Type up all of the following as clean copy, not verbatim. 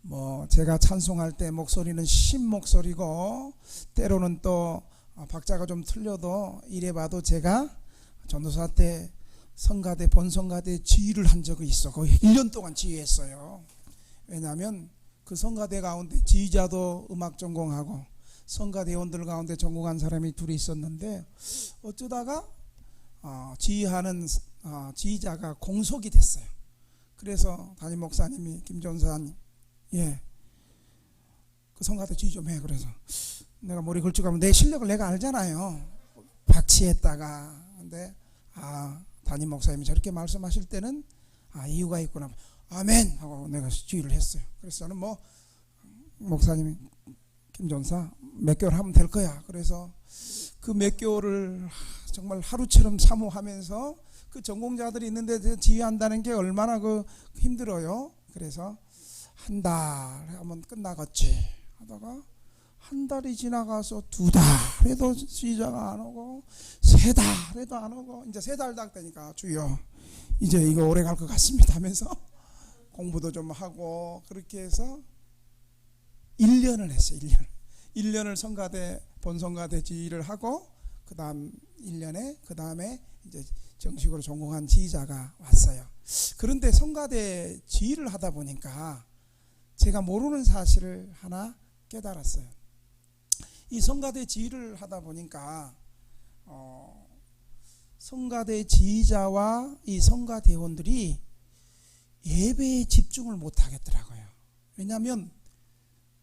뭐 제가 찬송할 때 목소리는 신 목소리고 때로는 또 박자가 좀 틀려도 이래봐도 제가 전도사 때 성가대 본성가대 지휘를 한 적이 있어. 거의 1년 동안 지휘했어요. 왜냐하면 그 성가대 가운데 지휘자도 음악 전공하고 성가대원들 가운데 전공한 사람이 둘이 있었는데 어쩌다가 지휘하는 지휘자가 공석이 됐어요. 그래서 담임 목사님이 김전사님, 그 성가대 지휘 좀 해. 그래서 내가 머리 걸쭉하면 내 실력을 내가 알잖아요. 박치했다가. 근데 담임 목사님이 저렇게 말씀하실 때는 이유가 있구나. 아멘 하고 내가 지휘를 했어요. 그래서 저는 뭐 목사님이 김전사 몇 개월 하면 될 거야. 그래서 그 몇 개월을 정말 하루처럼 사모하면서 그 전공자들이 있는데 지휘한다는 게 얼마나 힘들어요. 그래서 한 달 하면 끝나겠지 하다가 한 달이 지나가서 2달 해도 지휘자가 안 오고 3달 해도 안 오고 이제 3달 딱 되니까 주여 이제 이거 오래 갈 것 같습니다 하면서 공부도 좀 하고 그렇게 해서 1년을 했어요. 1년을 성가대 본성가대 지휘를 하고 그 다음 1년에 그 다음에 이제 정식으로 전공한 지휘자가 왔어요. 그런데 성가대 지휘를 하다 보니까 제가 모르는 사실을 하나 깨달았어요. 이 성가대 지휘를 하다 보니까 성가대 지휘자와 이 성가대원들이 예배에 집중을 못 하겠더라고요. 왜냐하면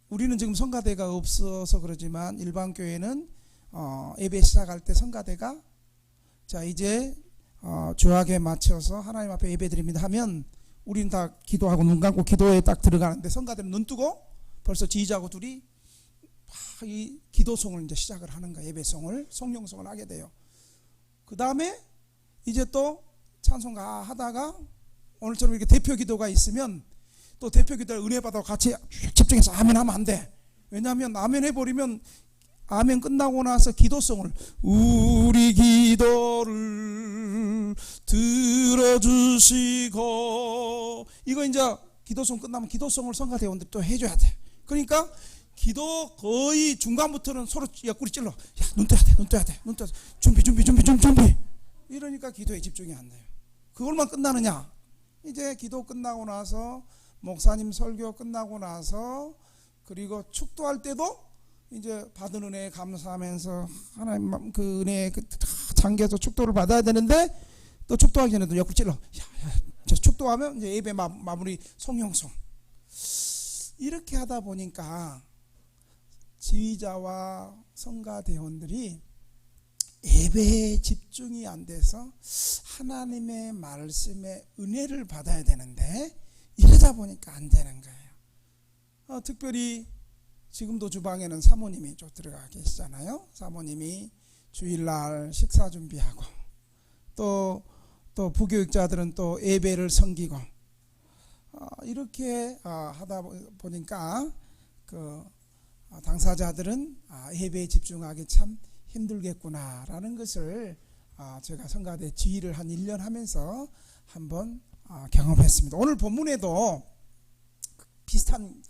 우리는 지금 성가대가 없어서 그러지만 일반 교회는 예배 시작할 때 성가대가 자 이제 주학에 맞춰서 하나님 앞에 예배 드립니다 하면 우리는 다 기도하고 눈 감고 기도에 딱 들어가는데 성가대는 눈 뜨고 벌써 지휘자하고 둘이 이 기도송을 이제 시작을 하는 거야. 예배송을 성령송을 하게 돼요. 그 다음에 이제 또 찬송가 하다가 오늘처럼 이렇게 대표 기도가 있으면 또 대표 기도를 은혜 받아 같이 집중해서 아멘 하면 안 돼. 왜냐하면 아멘 해버리면 아멘 끝나고 나서 기도송을 우리 기도를 들어주시고 이거 이제 기도송 끝나면 기도송을 성가대원들이 또 해줘야 돼. 그러니까 기도 거의 중간부터는 서로 옆구리 찔러. 야, 눈 떠야 돼, 눈 떠야 돼, 눈 떠야 돼. 준비. 이러니까 기도에 집중이 안 돼요. 그걸만 끝나느냐? 이제 기도 끝나고 나서 목사님 설교 끝나고 나서 그리고 축도할 때도 이제 받은 은혜에 감사하면서 하나님 그 은혜에 잠겨서 축도를 받아야 되는데 또 축도하기 전에도 옆구리 찔러. 야, 저 축도하면 이제 예배 마무리 성령송. 이렇게 하다 보니까 지휘자와 성가대원들이 예배에 집중이 안 돼서 하나님의 말씀에 은혜를 받아야 되는데 이러다 보니까 안 되는 거예요. 특별히 지금도 주방에는 사모님이 좀 들어가 계시잖아요. 사모님이 주일날 식사 준비하고 또 부교육자들은 또 예배를 섬기고 이렇게 하다 보니까 그 당사자들은 예배에 집중하기 참 힘들겠구나라는 것을 제가 성가대 지휘를 한 1년 하면서 한번 경험했습니다. 오늘 본문에도 비슷한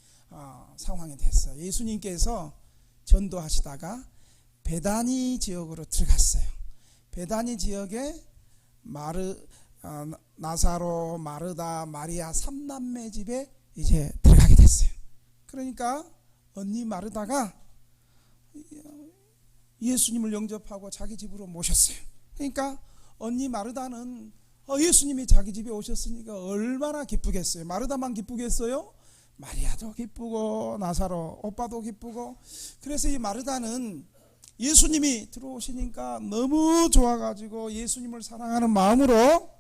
상황이 됐어요. 예수님께서 전도하시다가 베다니 지역으로 들어갔어요. 베다니 지역에 나사로, 마르다, 마리아 3남매 집에 이제 들어가게 됐어요. 그러니까 언니 마르다가 예수님을 영접하고 자기 집으로 모셨어요. 그러니까 언니 마르다는 예수님이 자기 집에 오셨으니까 얼마나 기쁘겠어요. 마르다만 기쁘겠어요? 마리아도 기쁘고 나사로 오빠도 기쁘고. 그래서 이 마르다는 예수님이 들어오시니까 너무 좋아가지고 예수님을 사랑하는 마음으로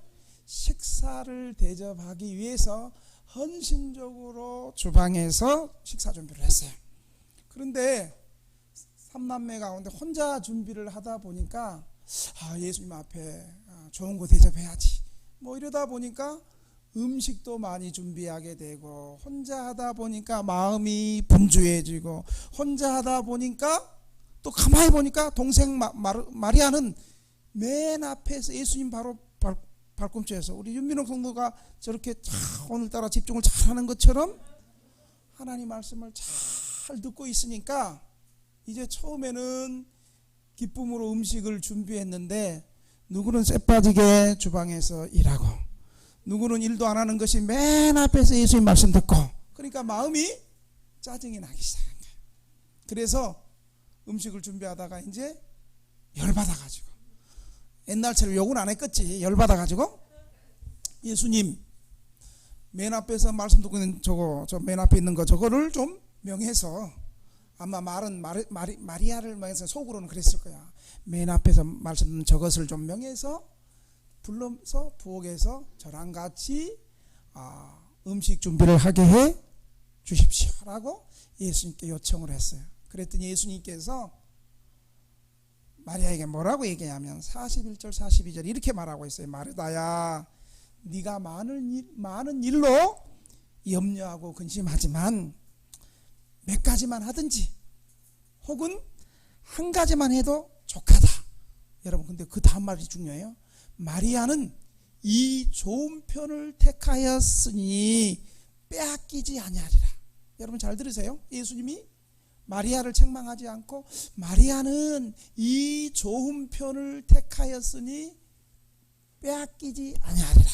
식사를 대접하기 위해서 헌신적으로 주방에서 식사 준비를 했어요. 그런데 3남매 가운데 혼자 준비를 하다 보니까 예수님 앞에 좋은 거 대접해야지 뭐 이러다 보니까 음식도 많이 준비하게 되고 혼자 하다 보니까 마음이 분주해지고 혼자 하다 보니까 또 가만히 보니까 동생 마리아는 맨 앞에서 예수님 바로 발꿈치에서 우리 윤민옥 성도가 저렇게 오늘따라 집중을 잘하는 것처럼 하나님 말씀을 잘 듣고 있으니까 이제 처음에는 기쁨으로 음식을 준비했는데 누구는 쇠 빠지게 주방에서 일하고 누구는 일도 안 하는 것이 맨 앞에서 예수님 말씀 듣고 그러니까 마음이 짜증이 나기 시작한 거예요. 그래서 음식을 준비하다가 이제 열받아가지고 옛날처럼 욕은 안 했겠지. 열받아가지고 예수님 맨 앞에서 말씀 듣고 있는 저 맨 앞에 있는 거 저거를 좀 명해서 아마 말은 마리아를 명해서 속으로는 그랬을 거야. 맨 앞에서 말씀 저것을 좀 명해서 불러서 부엌에서 저랑 같이 음식 준비를 하게 해 주십시오라고 예수님께 요청을 했어요. 그랬더니 예수님께서 마리아에게 뭐라고 얘기하냐면 41절 42절 이렇게 말하고 있어요. 마르다야 네가 많은 일로 염려하고 근심하지만 몇 가지만 하든지 혹은 한 가지만 해도 족하다. 여러분 근데 그 다음 말이 중요해요. 마리아는 이 좋은 편을 택하였으니 빼앗기지 아니하리라. 여러분 잘 들으세요. 예수님이 마리아를 책망하지 않고 마리아는 이 좋은 편을 택하였으니 빼앗기지 아니하리라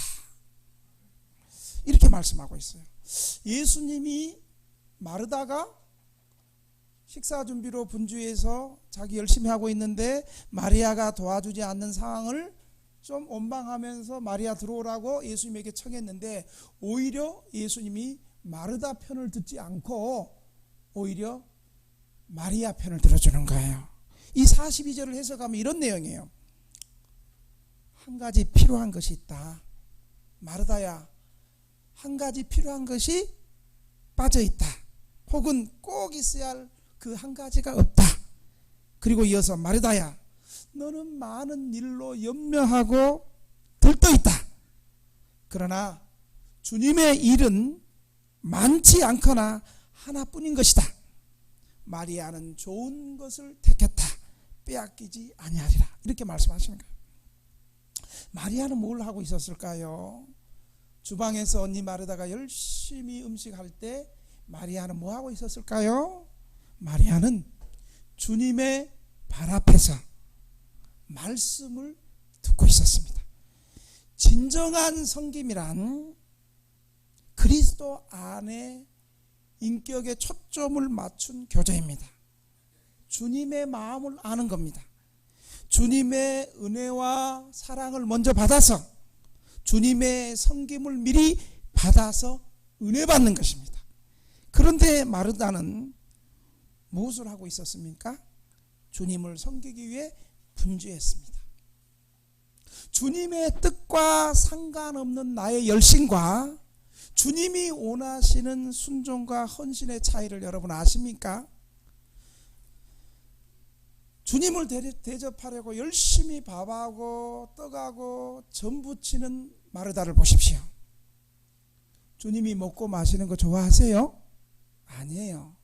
이렇게 말씀하고 있어요. 예수님이 마르다가 식사 준비로 분주해서 자기 열심히 하고 있는데 마리아가 도와주지 않는 상황을 좀 원망하면서 마리아 들어오라고 예수님에게 청했는데 오히려 예수님이 마르다 편을 듣지 않고 오히려 마리아 편을 들어주는 거예요. 이 42절을 해석하면 이런 내용이에요. 한 가지 필요한 것이 있다. 마르다야, 한 가지 필요한 것이 빠져있다. 혹은 꼭 있어야 할 그 한 가지가 없다. 그리고 이어서 마르다야, 너는 많은 일로 염려하고 들떠있다. 그러나 주님의 일은 많지 않거나 하나뿐인 것이다. 마리아는 좋은 것을 택했다. 빼앗기지 아니하리라. 이렇게 말씀하시는 거예요. 마리아는 뭘 하고 있었을까요? 주방에서 언니 마르다가 열심히 음식할 때 마리아는 뭐 하고 있었을까요? 마리아는 주님의 발 앞에서 말씀을 듣고 있었습니다. 진정한 섬김이란 그리스도 안에 인격에 초점을 맞춘 교제입니다. 주님의 마음을 아는 겁니다. 주님의 은혜와 사랑을 먼저 받아서 주님의 섬김을 미리 받아서 은혜 받는 것입니다. 그런데 마르다는 무엇을 하고 있었습니까? 주님을 섬기기 위해 분주했습니다. 주님의 뜻과 상관없는 나의 열심과 주님이 원하시는 순종과 헌신의 차이를 여러분 아십니까? 주님을 대접하려고 열심히 밥하고 떡하고 전 부치는 마르다를 보십시오. 주님이 먹고 마시는 거 좋아하세요? 아니에요.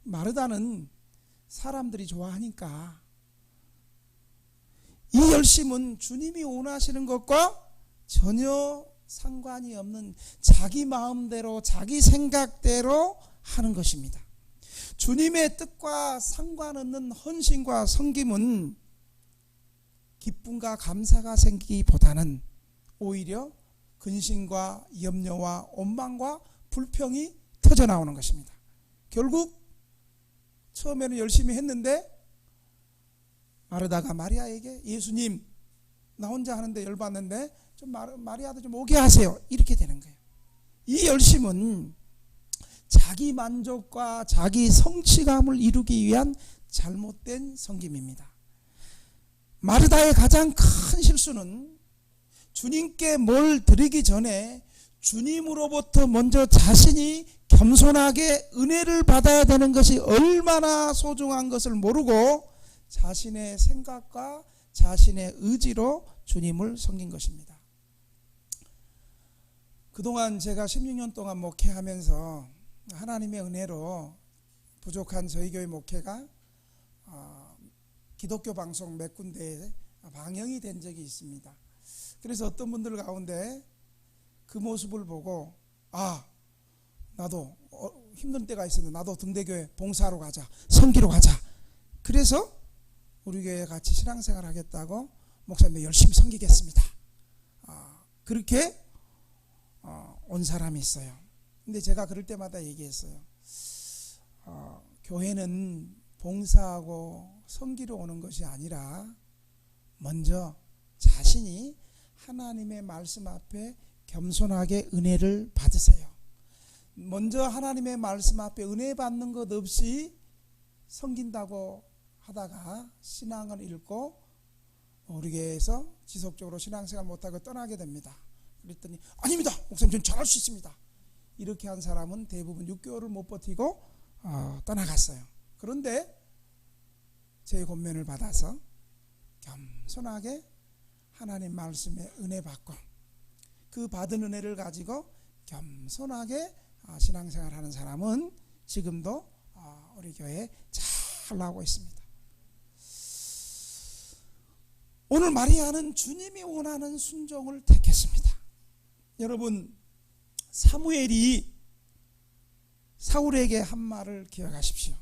마르다는 사람들이 좋아하니까. 이 열심은 주님이 원하시는 것과 전혀 상관이 없는 자기 마음대로 자기 생각대로 하는 것입니다. 주님의 뜻과 상관없는 헌신과 섬김은 기쁨과 감사가 생기기보다는 오히려 근심과 염려와 원망과 불평이 터져나오는 것입니다. 결국 처음에는 열심히 했는데 마르다가 마리아에게 예수님 나 혼자 하는데 열받는데 좀 마리아도 좀 오게 하세요. 이렇게 되는 거예요. 이 열심은 자기 만족과 자기 성취감을 이루기 위한 잘못된 섬김입니다. 마르다의 가장 큰 실수는 주님께 뭘 드리기 전에 주님으로부터 먼저 자신이 겸손하게 은혜를 받아야 되는 것이 얼마나 소중한 것을 모르고 자신의 생각과 자신의 의지로 주님을 섬긴 것입니다. 그동안 제가 16년 동안 목회하면서 하나님의 은혜로 부족한 저희 교회 목회가 기독교 방송 몇 군데에 방영이 된 적이 있습니다. 그래서 어떤 분들 가운데 그 모습을 보고 나도 힘든 때가 있었는데 나도 등대교회 봉사하러 가자, 섬기러 가자. 그래서 우리 교회에 같이 신앙생활 하겠다고 목사님 열심히 섬기겠습니다. 그렇게 온 사람이 있어요. 근데 제가 그럴 때마다 얘기했어요. 교회는 봉사하고 섬기러 오는 것이 아니라 먼저 자신이 하나님의 말씀 앞에 겸손하게 은혜를 받으세요. 먼저 하나님의 말씀 앞에 은혜 받는 것 없이 섬긴다고 하다가 신앙을 잃고 우리 교회에서 지속적으로 신앙생활 못하고 떠나게 됩니다. 그랬더니 아닙니다, 목사님 저는 잘할 수 있습니다. 이렇게 한 사람은 대부분 6개월을 못 버티고 떠나갔어요. 그런데 제 권면을 받아서 겸손하게 하나님 말씀에 은혜 받고 그 받은 은혜를 가지고 겸손하게 신앙생활 하는 사람은 지금도 우리 교회에 잘 나오고 있습니다. 오늘 마리아는 주님이 원하는 순종을 택했습니다. 여러분, 사무엘이 사울에게 한 말을 기억하십시오.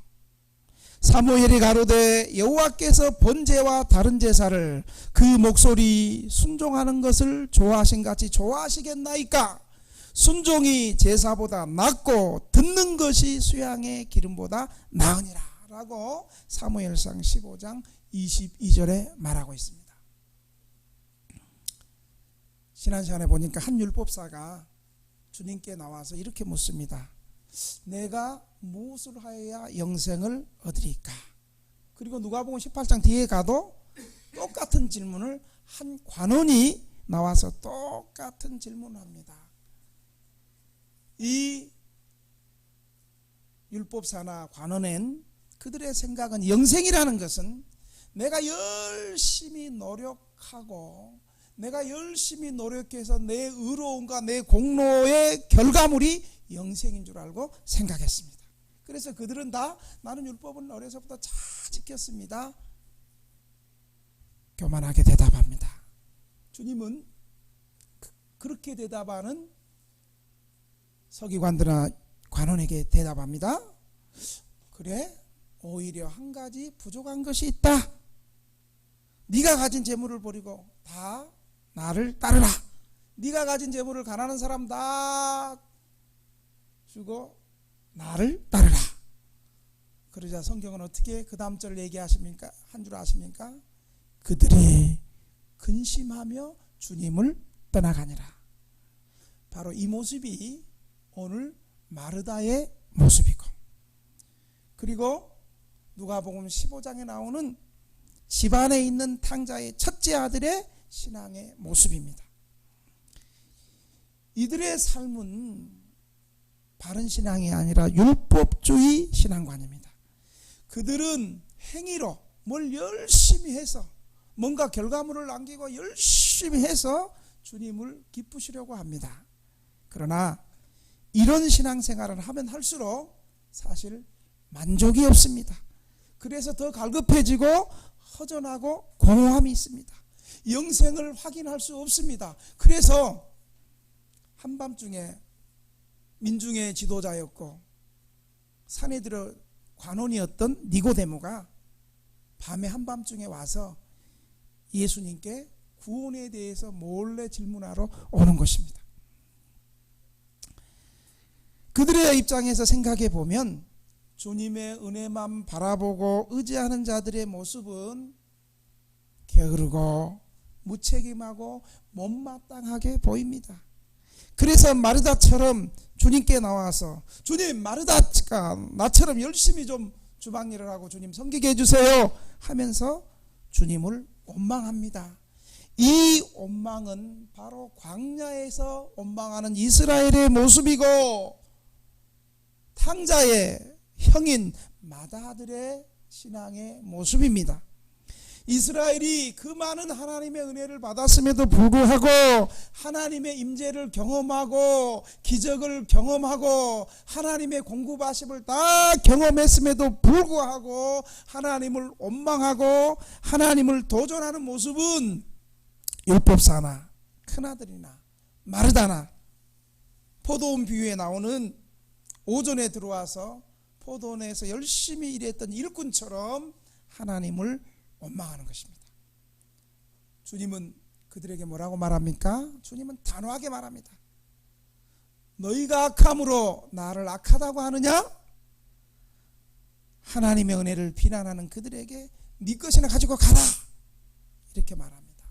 사무엘이 가로되 여호와께서 번제와 다른 제사를 그 목소리 순종하는 것을 좋아하신 같이 좋아하시겠나이까? 순종이 제사보다 낫고 듣는 것이 수양의 기름보다 나으니라 라고 사무엘상 15장 22절에 말하고 있습니다. 지난 시간에 보니까 한 율법사가 주님께 나와서 이렇게 묻습니다. 내가 무엇을 하여야 영생을 얻으리까? 그리고 누가복음 18장 뒤에 가도 똑같은 질문을 한 관원이 나와서 똑같은 질문을 합니다. 이 율법사나 관원은 그들의 생각은 영생이라는 것은 내가 열심히 노력하고 내가 열심히 노력해서 내 의로움과 내 공로의 결과물이 영생인 줄 알고 생각했습니다. 그래서 그들은 다 나는 율법은 어려서부터 잘 지켰습니다. 교만하게 대답합니다. 주님은 그렇게 대답하는 서기관들이나 관원에게 대답합니다. 그래, 오히려 한 가지 부족한 것이 있다. 네가 가진 재물을 버리고 다 나를 따르라. 네가 가진 재물을 가난한 사람 다 주고 나를 따르라. 그러자 성경은 어떻게 그 다음 절을 얘기하십니까? 한 줄 아십니까? 그들이 근심하며 주님을 떠나가니라. 바로 이 모습이 오늘 마르다의 모습이고, 그리고 누가복음 15장에 나오는 집안에 있는 탕자의 첫째 아들의 신앙의 모습입니다. 이들의 삶은 바른 신앙이 아니라 율법주의 신앙관입니다. 그들은 행위로 뭘 열심히 해서 뭔가 결과물을 남기고 열심히 해서 주님을 기쁘시려고 합니다. 그러나 이런 신앙생활을 하면 할수록 사실 만족이 없습니다. 그래서 더 갈급해지고 허전하고 공허함이 있습니다. 영생을 확인할 수 없습니다. 그래서 한밤중에 민중의 지도자였고 사내들의 관원이었던 니고데모가 밤에 한밤중에 와서 예수님께 구원에 대해서 몰래 질문하러 오는 것입니다. 그들의 입장에서 생각해 보면 주님의 은혜만 바라보고 의지하는 자들의 모습은 게으르고 무책임하고 못마땅하게 보입니다. 그래서 마르다처럼 주님께 나와서 주님, 마르다가 나처럼 열심히 좀 주방일을 하고 주님 섬기게 해주세요 하면서 주님을 원망합니다. 이 원망은 바로 광야에서 원망하는 이스라엘의 모습이고 탕자의 형인 마다들의 신앙의 모습입니다. 이스라엘이 그 많은 하나님의 은혜를 받았음에도 불구하고 하나님의 임재를 경험하고 기적을 경험하고 하나님의 공급하심을 다 경험했음에도 불구하고 하나님을 원망하고 하나님을 도전하는 모습은 오전에 들어와서 포도원에서 열심히 일했던 일꾼처럼 하나님을 원망하는 것입니다. 주님은 그들에게 뭐라고 말합니까? 주님은 단호하게 말합니다. 너희가 악함으로 나를 악하다고 하느냐? 하나님의 은혜를 비난하는 그들에게 네 것이나 가지고 가라, 이렇게 말합니다.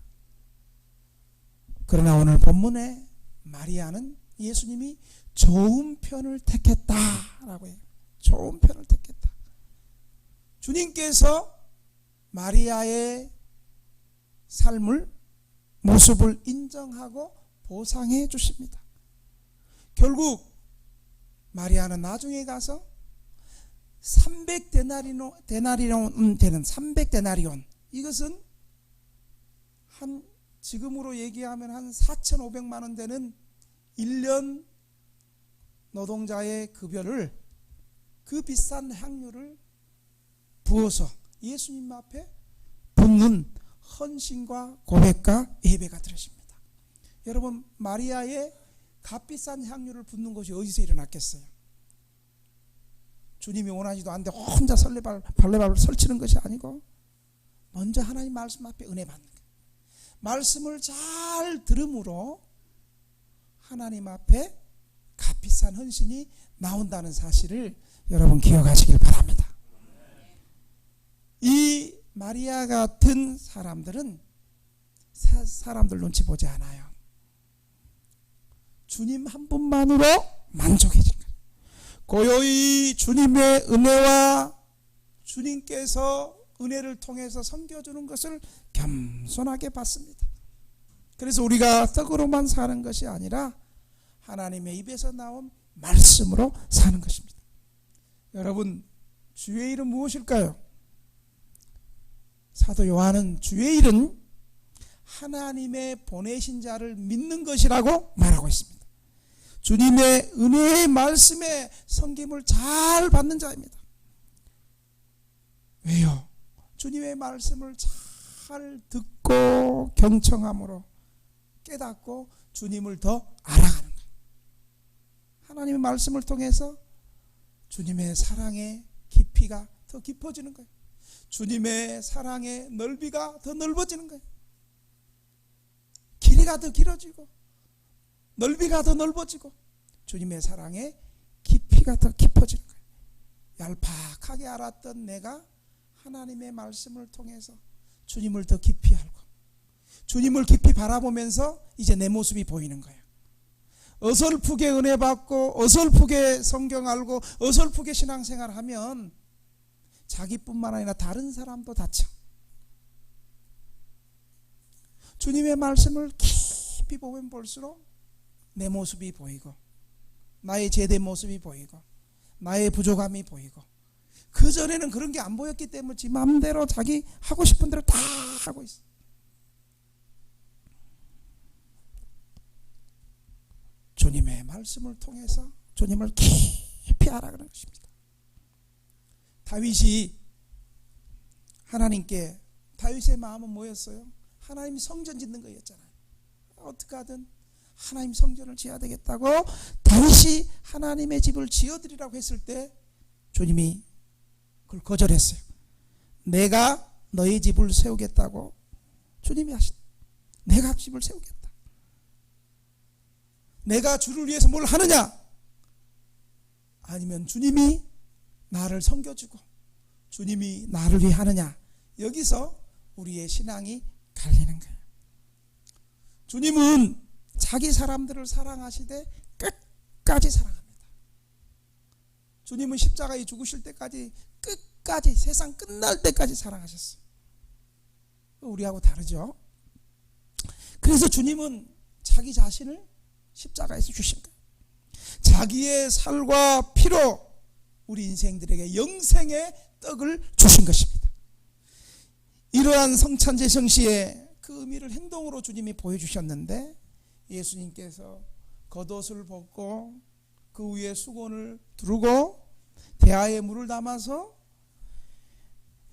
그러나 오늘 본문에 마리아는 예수님이 좋은 편을 택했다라고 해요. 좋은 편을 택했다. 주님께서 마리아의 삶을, 모습을 인정하고 보상해 주십니다. 결국 마리아는 나중에 가서 300데나리온 되는 300데나리온, 이것은 한 지금으로 얘기하면 한 4,500만 원 되는 1년 노동자의 급여를, 그 비싼 향유를 부어서 예수님 앞에 붓는 헌신과 고백과 예배가 들어집니다. 여러분, 마리아의 값비싼 향유를 붓는 것이 어디서 일어났겠어요? 주님이 원하지도 않는데 혼자 발레발을 설치는 것이 아니고 먼저 하나님 말씀 앞에 은혜 받는 거예요. 말씀을 잘 들음으로 하나님 앞에 값비싼 헌신이 나온다는 사실을 여러분 기억하시길 바랍니다. 이 마리아 같은 사람들은 사람들 눈치 보지 않아요. 주님 한 분만으로 만족해지는 거예요. 고요히 주님의 은혜와 주님께서 은혜를 통해서 섬겨주는 것을 겸손하게 받습니다. 그래서 우리가 떡으로만 사는 것이 아니라 하나님의 입에서 나온 말씀으로 사는 것입니다. 여러분, 주의 일은 무엇일까요? 사도 요한은 주의 일은 하나님의 보내신 자를 믿는 것이라고 말하고 있습니다. 주님의 은혜의 말씀에 섬김을 잘 받는 자입니다. 왜요? 주님의 말씀을 잘 듣고 경청함으로 깨닫고 주님을 더 알아가는 거예요. 하나님의 말씀을 통해서 주님의 사랑의 깊이가 더 깊어지는 거예요. 주님의 사랑의 넓이가 더 넓어지는 거예요. 길이가 더 길어지고 넓이가 더 넓어지고 주님의 사랑의 깊이가 더 깊어지는 거예요. 얄팍하게 알았던 내가 하나님의 말씀을 통해서 주님을 더 깊이 알고 주님을 깊이 바라보면서 이제 내 모습이 보이는 거예요. 어설프게 은혜 받고 어설프게 성경 알고 어설프게 신앙생활 하면 자기뿐만 아니라 다른 사람도 다쳐. 주님의 말씀을 깊이 보면 볼수록 내 모습이 보이고 나의 제대 모습이 보이고 나의 부족함이 보이고, 그전에는 그런 게 안 보였기 때문에 지 마음대로 자기 하고 싶은 대로 다 하고 있어. 주님의 말씀을 통해서 주님을 깊이 알아가는 것입니다. 다윗이 하나님께, 다윗의 마음은 뭐였어요? 하나님 성전 짓는 거였잖아요. 어떻게 하든 하나님 성전을 지어야 되겠다고 다윗이 하나님의 집을 지어드리라고 했을 때 주님이 그걸 거절했어요. 내가 너희 집을 세우겠다고 주님이 하신, 내가 집을 세우겠다. 내가 주를 위해서 뭘 하느냐? 아니면 주님이 나를 섬겨주고 주님이 나를 위해 하느냐? 여기서 우리의 신앙이 갈리는 거예요. 주님은 자기 사람들을 사랑하시되 끝까지 사랑합니다. 주님은 십자가에 죽으실 때까지 끝까지, 세상 끝날 때까지 사랑하셨어요. 우리하고 다르죠. 그래서 주님은 자기 자신을 십자가에서 주신 거예요. 자기의 살과 피로 우리 인생들에게 영생의 떡을 주신 것입니다. 이러한 성찬제 정시에 그 의미를 행동으로 주님이 보여주셨는데, 예수님께서 겉옷을 벗고 그 위에 수건을 두르고 대야에 물을 담아서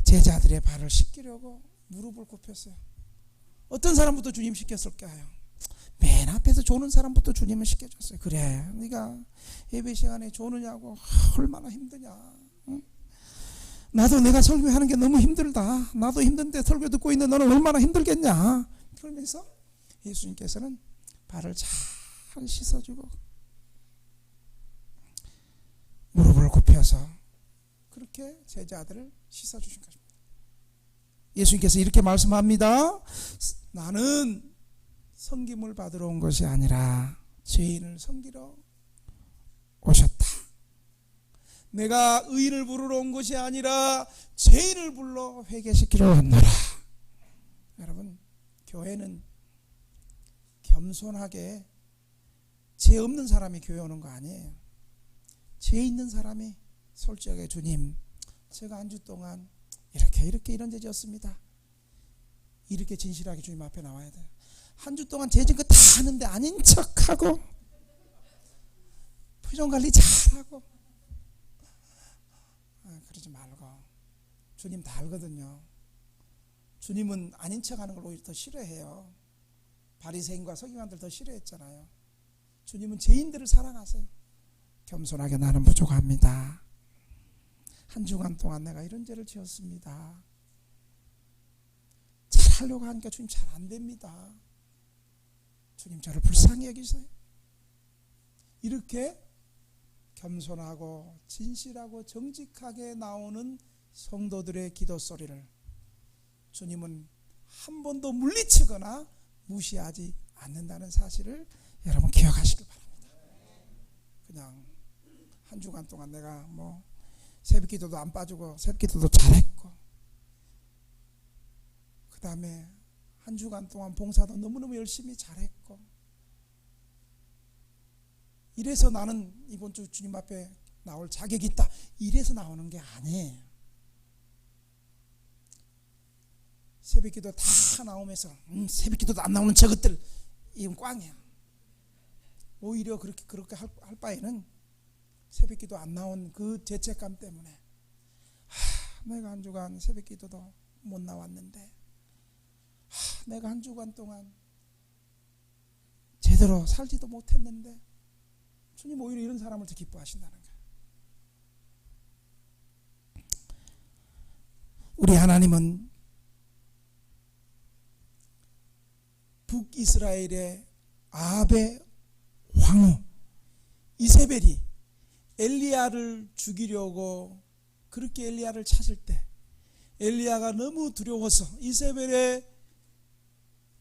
제자들의 발을 씻기려고 무릎을 굽혔어요. 어떤 사람부터 주님 시켰을까요? 맨 앞에서 조는 사람부터 주님은 시켜줬어요. 그래, 네가 예배 시간에 조느냐고 얼마나 힘드냐. 응? 나도 내가 설교하는 게 너무 힘들다. 나도 힘든데 설교 듣고 있는 너는 얼마나 힘들겠냐. 그러면서 예수님께서는 발을 잘 씻어주고 무릎을 굽혀서 그렇게 제자들을 씻어주신 것입니다. 예수님께서 이렇게 말씀합니다. 나는 섬김을 받으러 온 것이 아니라 죄인을 섬기러 오셨다. 내가 의인을 부르러 온 것이 아니라 죄인을 불러 회개시키러 왔노라. 여러분, 교회는 겸손하게 죄 없는 사람이 교회 오는 거 아니에요. 죄 있는 사람이 솔직하게 주님, 제가 한 주 동안 이렇게 이런 죄 지었습니다. 이렇게 진실하게 주님 앞에 나와야 돼요. 한 주 동안 죄 지은 거 다 하는데 아닌 척하고 표정 관리 잘하고 그러지 말고, 주님 다 알거든요. 주님은 아닌 척하는 걸 오히려 더 싫어해요. 바리새인과 서기관들 더 싫어했잖아요. 주님은 죄인들을 사랑하세요. 겸손하게 나는 부족합니다. 한 주간 동안 내가 이런 죄를 지었습니다. 잘하려고 하니까 주님 잘 안 됩니다. 주님 저를 불쌍히 여기세요. 이렇게 겸손하고 진실하고 정직하게 나오는 성도들의 기도 소리를 주님은 한 번도 물리치거나 무시하지 않는다는 사실을 여러분 기억하시길 바랍니다. 그냥 한 주간 동안 내가 새벽 기도도 안 빠지고 새벽 기도도 잘했고, 그 다음에 한 주간 동안 봉사도 너무너무 열심히 잘했고, 이래서 나는 이번 주 주님 앞에 나올 자격이 있다, 이래서 나오는 게 아니에요. 새벽 기도 다 나오면서 새벽 기도도 안 나오는 저것들, 이건 꽝이야. 오히려 그렇게 할 바에는 새벽 기도 안 나온 그 죄책감 때문에 내가 한 주간 새벽 기도도 못 나왔는데, 내가 한 주간 동안 제대로 살지도 못했는데, 주님 오히려 이런 사람을 더 기뻐하신다는 거예요. 우리 하나님은 북이스라엘의 아합의 황후 이세벨이 엘리야를 죽이려고 그렇게 엘리야를 찾을 때, 엘리야가 너무 두려워서, 이세벨의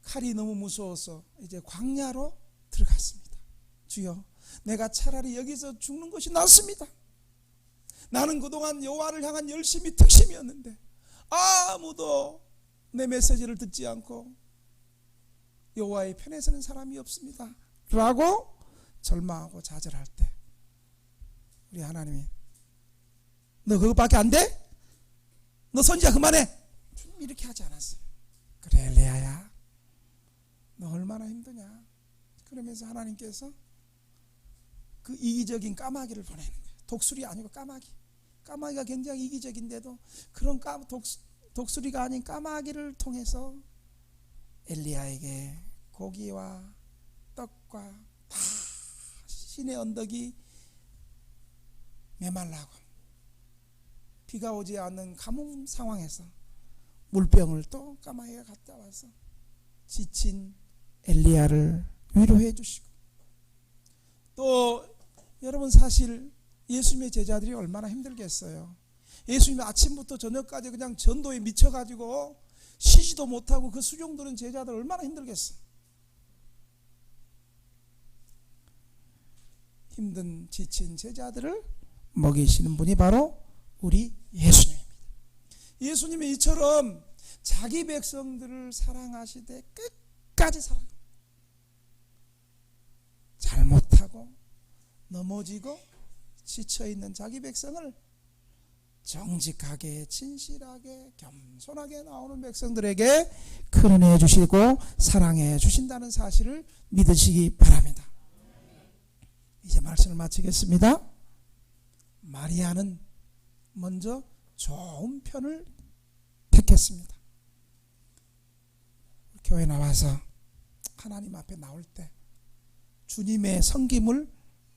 칼이 너무 무서워서 이제 광야로 들어갔습니다. 주여, 내가 차라리 여기서 죽는 것이 낫습니다. 나는 그동안 여호와를 향한 열심이 특심이었는데 아무도 내 메시지를 듣지 않고 여호와의 편에 서는 사람이 없습니다 라고 절망하고 좌절할 때, 우리 하나님이 너 그것밖에 안 돼? 너 선지자 그만해! 이렇게 하지 않았어요. 그래 엘리야야, 너 얼마나 힘드냐. 그러면서 하나님께서 그 이기적인 까마귀를 보내는 거예요. 독수리 아니고 까마귀가 굉장히 이기적인데도 그런 독수리가 아닌 까마귀를 통해서 엘리야에게 고기와 떡과 다 신의 언덕이 메말라고 비가 오지 않는 가뭄 상황에서 물병을 또 까마귀가 갖다 와서 지친 엘리야를 위로해 주시고, 또 여러분 사실 예수님의 제자들이 얼마나 힘들겠어요. 예수님이 아침부터 저녁까지 그냥 전도에 미쳐가지고 쉬지도 못하고 그 수종 들은 제자들 얼마나 힘들겠어요. 힘든 지친 제자들을 먹이시는 분이 바로 우리 예수님입니다. 예수님이 이처럼 자기 백성들을 사랑하시되 끝까지 사랑합니다. 잘못하고 넘어지고 지쳐있는 자기 백성을 정직하게 진실하게 겸손하게 나오는 백성들에게 큰 은혜 주시고 사랑해 주신다는 사실을 믿으시기 바랍니다. 이제 말씀을 마치겠습니다. 마리아는 먼저 좋은 편을 택했습니다. 교회 나와서 하나님 앞에 나올 때 주님의 섬김을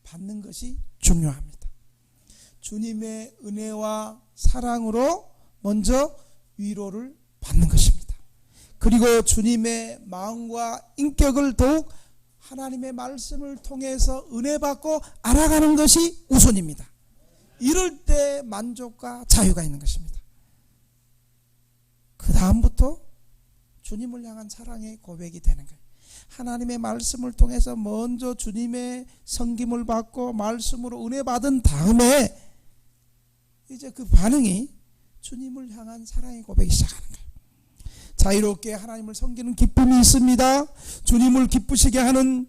받는 것이 중요합니다. 주님의 은혜와 사랑으로 먼저 위로를 받는 것입니다. 그리고 주님의 마음과 인격을 더욱 하나님의 말씀을 통해서 은혜 받고 알아가는 것이 우선입니다. 이럴 때 만족과 자유가 있는 것입니다. 그 다음부터 주님을 향한 사랑의 고백이 되는 거예요. 하나님의 말씀을 통해서 먼저 주님의 섬김을 받고 말씀으로 은혜 받은 다음에 이제 그 반응이 주님을 향한 사랑의 고백이 시작하는 거예요. 자유롭게 하나님을 섬기는 기쁨이 있습니다. 주님을 기쁘시게 하는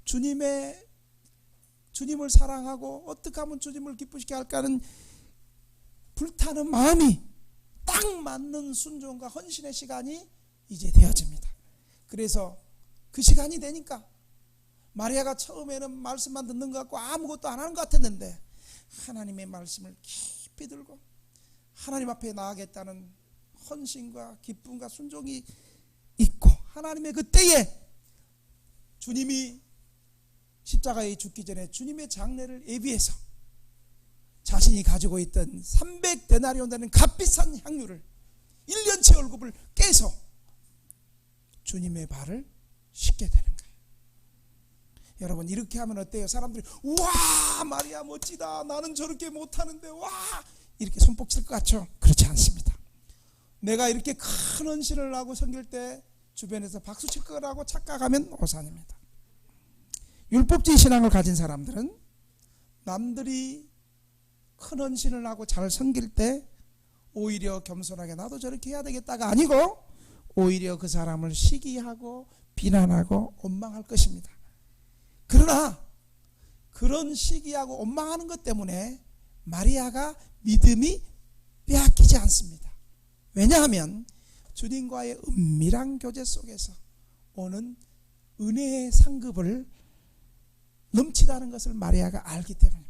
주님을 사랑하고 어떻게 하면 주님을 기쁘시게 할까 하는 불타는 마음이 딱 맞는 순종과 헌신의 시간이 이제 되어집니다. 그래서 그 시간이 되니까 마리아가 처음에는 말씀만 듣는 것 같고 아무것도 안 하는 것 같았는데 하나님의 말씀을 깊이 들고 하나님 앞에 나아가겠다는 헌신과 기쁨과 순종이 있고 하나님의 그때에 주님이 십자가에 죽기 전에 주님의 장례를 예비해서 자신이 가지고 있던 300데나리온 되는 값비싼 향유를 1년치 월급을 깨서 주님의 발을 씻게 되는 거예요. 여러분 이렇게 하면 어때요? 사람들이 와 마리아 멋지다, 나는 저렇게 못하는데 와 이렇게 손뼉 칠 것 같죠? 그렇지 않습니다. 내가 이렇게 큰 헌신을 하고 섬길 때 주변에서 박수 칠 거라고 착각하면 오산입니다. 율법주의 신앙을 가진 사람들은 남들이 큰 헌신을 하고 잘 섬길 때 오히려 겸손하게 나도 저렇게 해야 되겠다가 아니고 오히려 그 사람을 시기하고 비난하고 원망할 것입니다. 그러나 그런 시기하고 원망하는 것 때문에 마리아가 믿음이 빼앗기지 않습니다. 왜냐하면 주님과의 은밀한 교제 속에서 오는 은혜의 상급을 넘치다는 것을 마리아가 알기 때문입니다.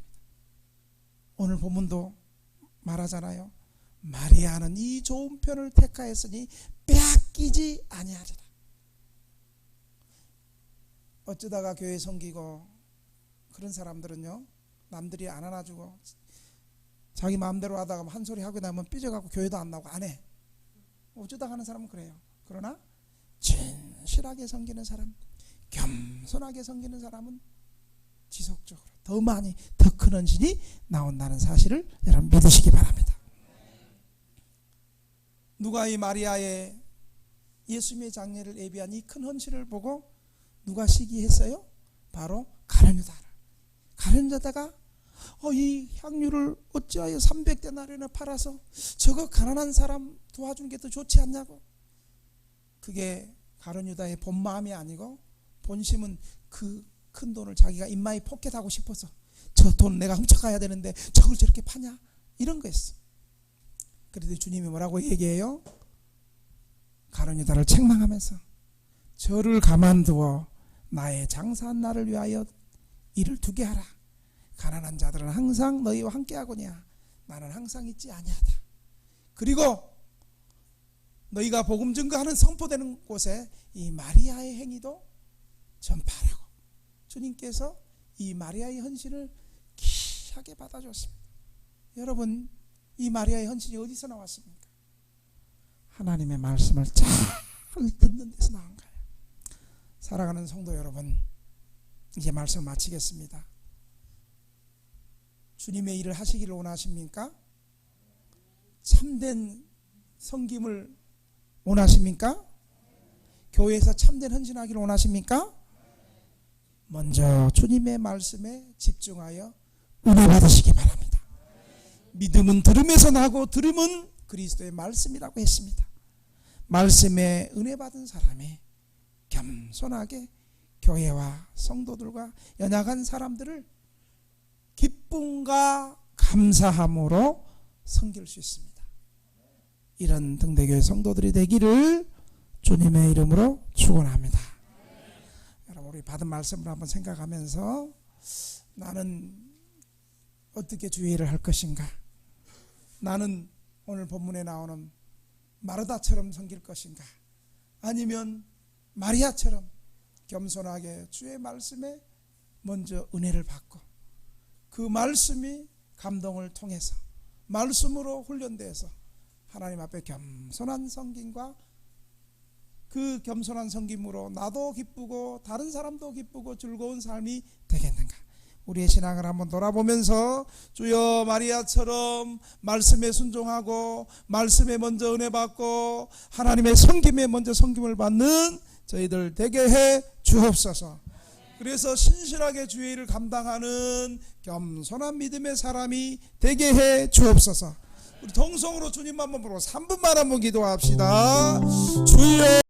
오늘 본문도 말하잖아요. 마리아는 이 좋은 편을 택하였으니 빼앗기지 아니하리라. 어쩌다가 교회 섬기고 그런 사람들은요, 남들이 안 안아주고 자기 마음대로 하다가 한 소리 하고 나면 삐져갖고 교회도 안 나오고 안 해. 어쩌다 하는 사람은 그래요. 그러나 진실하게 섬기는 사람, 겸손하게 섬기는 사람은 지속적으로 더 많이 더 큰 헌신이 나온다는 사실을 여러분 믿으시기 바랍니다. 누가 이 마리아의 예수님의 장례를 예비한 이 큰 헌신을 보고 누가 시기했어요? 바로 가룟 유다를. 가룟 유다가 이 향유를 어찌하여 300데나리온에 팔아서 저거 가난한 사람 도와주는 게 더 좋지 않냐고. 그게 가룟 유다의 본 마음이 아니고 본심은 그 큰 돈을 자기가 인마이 포켓하고 싶어서 저 돈 내가 훔쳐가야 되는데 저걸 저렇게 파냐 이런 거였어. 그래도 주님이 뭐라고 얘기해요? 가룟 유다를 책망하면서 저를 가만두어 나의 장사한 날을 위하여 일을 두게 하라. 가난한 자들은 항상 너희와 함께하거냐 나는 항상 있지 아니하다. 그리고 너희가 복음 증거하는 선포되는 곳에 이 마리아의 행위도 전파하라고. 주님께서 이 마리아의 헌신을 귀하게 받아줬습니다. 여러분 이 마리아의 헌신이 어디서 나왔습니까? 하나님의 말씀을 잘 듣는 데서 나온 거예요. 사랑하는 성도 여러분, 이제 말씀 마치겠습니다. 주님의 일을 하시기를 원하십니까? 참된 섬김을 원하십니까? 교회에서 참된 헌신하기를 원하십니까? 먼저 주님의 말씀에 집중하여 은혜 받으시기 바랍니다. 믿음은 들음에서 나고 들음은 그리스도의 말씀이라고 했습니다. 말씀에 은혜 받은 사람이 겸손하게 교회와 성도들과 연약한 사람들을 기쁨과 감사함으로 섬길 수 있습니다. 이런 등대교회 성도들이 되기를 주님의 이름으로 축원합니다. 여러분 우리 받은 말씀을 한번 생각하면서 나는 어떻게 주의를 할 것인가? 나는 오늘 본문에 나오는 마르다처럼 섬길 것인가? 아니면 마리아처럼 겸손하게 주의 말씀에 먼저 은혜를 받고 그 말씀이 감동을 통해서 말씀으로 훈련돼서 하나님 앞에 겸손한 섬김과 그 겸손한 섬김으로 나도 기쁘고 다른 사람도 기쁘고 즐거운 삶이 되겠는가. 우리의 신앙을 한번 돌아보면서 주여 마리아처럼 말씀에 순종하고 말씀에 먼저 은혜 받고 하나님의 섬김에 먼저 섬김을 받는 저희들 되게 해 주옵소서. 그래서 신실하게 주의 일을 감당하는 겸손한 믿음의 사람이 되게 해 주옵소서. 우리 동성으로 주님 한번 부르고 3분만 한번 기도합시다. 주여